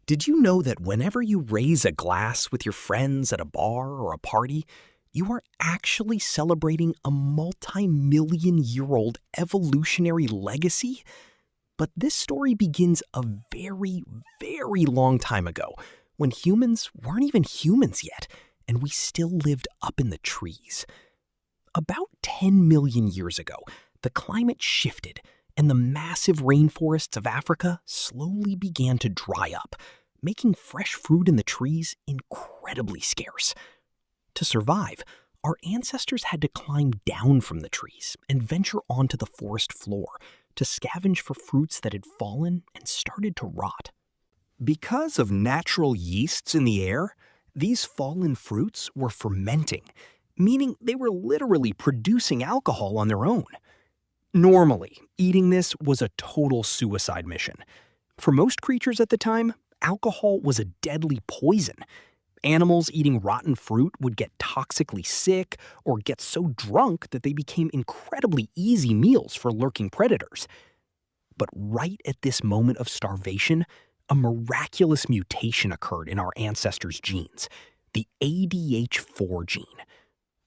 Did you know that whenever you raise a glass with your friends at a bar or a party, you are actually celebrating a multi-million-year-old evolutionary legacy? But this story begins a very, very long time ago, when humans weren't even humans yet, and we still lived up in the trees. About 10 million years ago, the climate shifted, and the massive rainforests of Africa slowly began to dry up, making fresh fruit in the trees incredibly scarce. To survive, our ancestors had to climb down from the trees and venture onto the forest floor to scavenge for fruits that had fallen and started to rot. Because of natural yeasts in the air, these fallen fruits were fermenting, meaning they were literally producing alcohol on their own. Normally, eating this was a total suicide mission. For most creatures at the time, alcohol was a deadly poison. Animals eating rotten fruit would get toxically sick or get so drunk that they became incredibly easy meals for lurking predators. But right at this moment of starvation, a miraculous mutation occurred in our ancestors' genes, the ADH4 gene.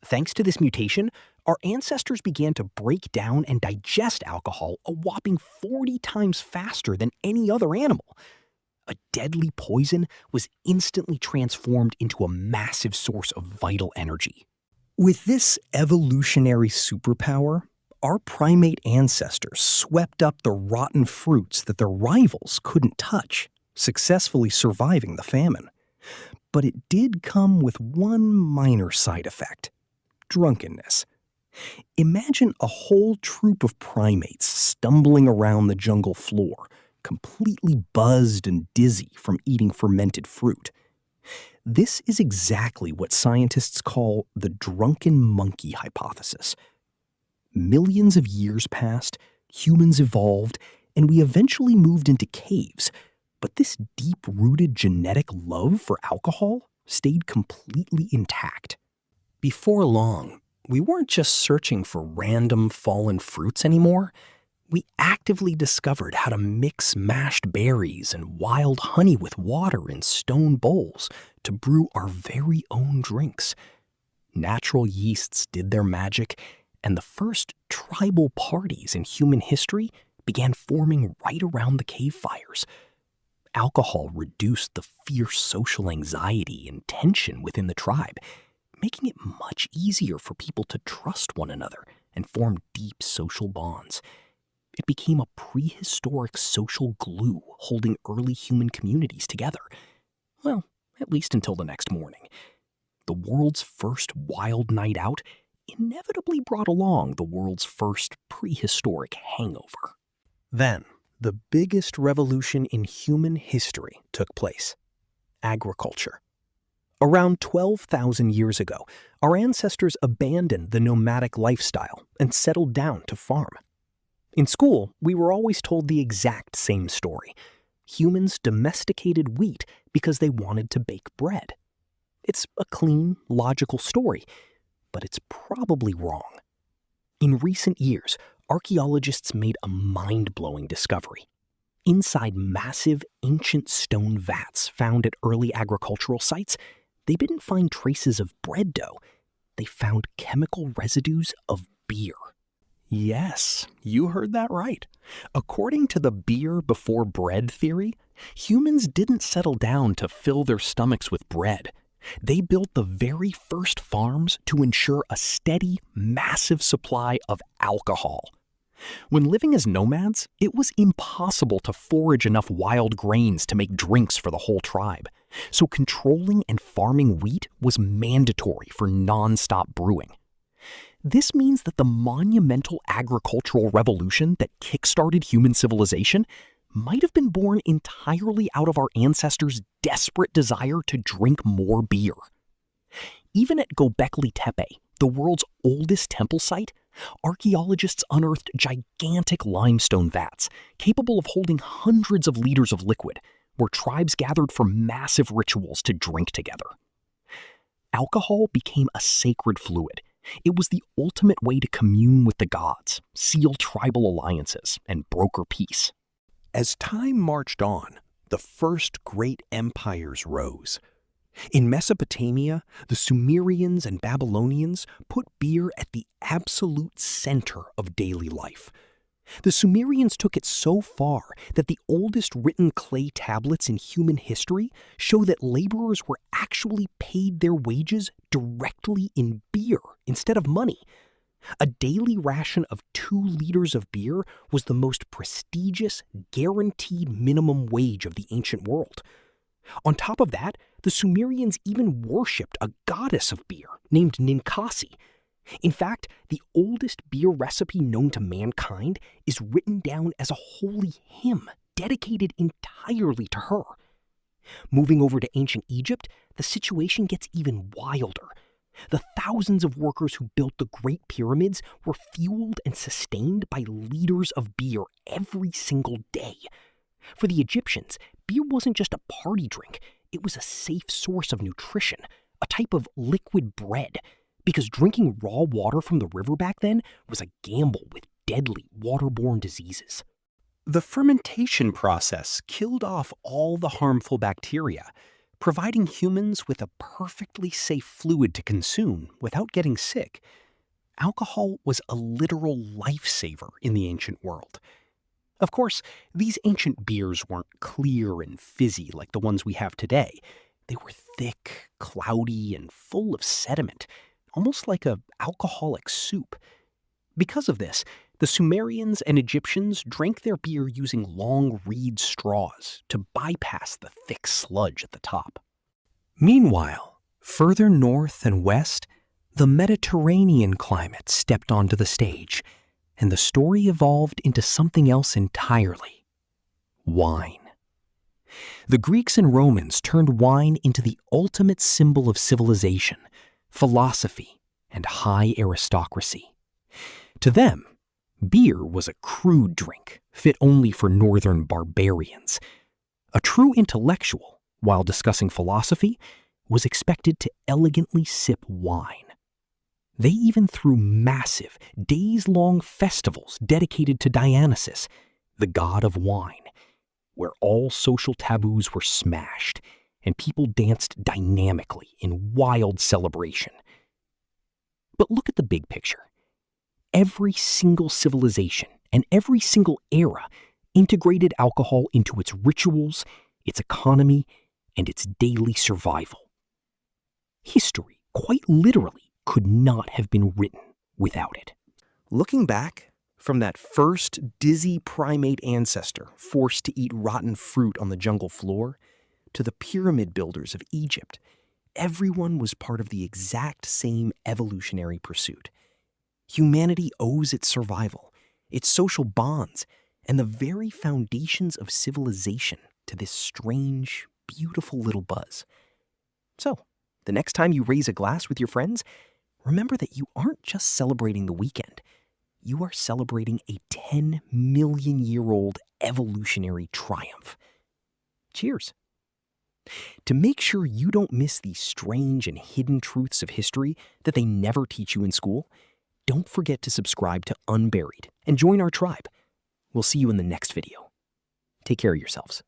Thanks to this mutation, our ancestors began to break down and digest alcohol a whopping 40 times faster than any other animal. A deadly poison was instantly transformed into a massive source of vital energy. With this evolutionary superpower, our primate ancestors swept up the rotten fruits that their rivals couldn't touch, successfully surviving the famine. But it did come with one minor side effect: drunkenness. Imagine a whole troop of primates stumbling around the jungle floor, completely buzzed and dizzy from eating fermented fruit. This is exactly what scientists call the Drunken Monkey Hypothesis. Millions of years passed, humans evolved, and we eventually moved into caves, but this deep-rooted genetic love for alcohol stayed completely intact. Before long, we weren't just searching for random fallen fruits anymore. We actively discovered how to mix mashed berries and wild honey with water in stone bowls to brew our very own drinks. Natural yeasts did their magic, and the first tribal parties in human history began forming right around the cave fires. Alcohol reduced the fierce social anxiety and tension within the tribe, making it much easier for people to trust one another and form deep social bonds. It became a prehistoric social glue holding early human communities together. Well, at least until the next morning. The world's first wild night out inevitably brought along the world's first prehistoric hangover. Then, the biggest revolution in human history took place: agriculture. Around 12,000 years ago, our ancestors abandoned the nomadic lifestyle and settled down to farm. In school, we were always told the exact same story. Humans domesticated wheat because they wanted to bake bread. It's a clean, logical story, but it's probably wrong. In recent years, archaeologists made a mind-blowing discovery. Inside massive, ancient stone vats found at early agricultural sites, they didn't find traces of bread dough. They found chemical residues of beer. Yes, you heard that right. According to the beer before bread theory, humans didn't settle down to fill their stomachs with bread. They built the very first farms to ensure a steady, massive supply of alcohol. When living as nomads, it was impossible to forage enough wild grains to make drinks for the whole tribe. So controlling and farming wheat was mandatory for non-stop brewing. This means that the monumental agricultural revolution that kickstarted human civilization might have been born entirely out of our ancestors' desperate desire to drink more beer. Even at Göbeklitepe, the world's oldest temple site, archaeologists unearthed gigantic limestone vats capable of holding hundreds of liters of liquid, where tribes gathered for massive rituals to drink together. Alcohol became a sacred fluid. It was the ultimate way to commune with the gods, seal tribal alliances, and broker peace. As time marched on, the first great empires rose. In Mesopotamia, the Sumerians and Babylonians put beer at the absolute center of daily life. The Sumerians took it so far that the oldest written clay tablets in human history show that laborers were actually paid their wages directly in beer instead of money. A daily ration of 2 liters of beer was the most prestigious, guaranteed minimum wage of the ancient world. On top of that, the Sumerians even worshipped a goddess of beer named Ninkasi. In fact, the oldest beer recipe known to mankind is written down as a holy hymn dedicated entirely to her. Moving over to ancient Egypt, the situation gets even wilder. The thousands of workers who built the Great Pyramids were fueled and sustained by liters of beer every single day. For the Egyptians, beer wasn't just a party drink, it was a safe source of nutrition, a type of liquid bread, because drinking raw water from the river back then was a gamble with deadly waterborne diseases. The fermentation process killed off all the harmful bacteria, providing humans with a perfectly safe fluid to consume without getting sick. Alcohol was a literal lifesaver in the ancient world. Of course, these ancient beers weren't clear and fizzy like the ones we have today. They were thick, cloudy, and full of sediment, almost like an alcoholic soup. Because of this, the Sumerians and Egyptians drank their beer using long reed straws to bypass the thick sludge at the top. Meanwhile, further north and west, the Mediterranean climate stepped onto the stage, and the story evolved into something else entirely: wine. The Greeks and Romans turned wine into the ultimate symbol of civilization, philosophy, and high aristocracy. To them, beer was a crude drink, fit only for northern barbarians. A true intellectual, while discussing philosophy, was expected to elegantly sip wine. They even threw massive, days-long festivals dedicated to Dionysus, the god of wine, where all social taboos were smashed and people danced dynamically in wild celebration. But look at the big picture. Every single civilization and every single era integrated alcohol into its rituals, its economy, and its daily survival. History, quite literally, could not have been written without it. Looking back, from that first dizzy primate ancestor forced to eat rotten fruit on the jungle floor, to the pyramid builders of Egypt, everyone was part of the exact same evolutionary pursuit. Humanity owes its survival, its social bonds, and the very foundations of civilization to this strange, beautiful little buzz. So, the next time you raise a glass with your friends, remember that you aren't just celebrating the weekend. You are celebrating a 10-million-year-old evolutionary triumph. Cheers. To make sure you don't miss these strange and hidden truths of history that they never teach you in school, don't forget to subscribe to Unburied and join our tribe. We'll see you in the next video. Take care of yourselves.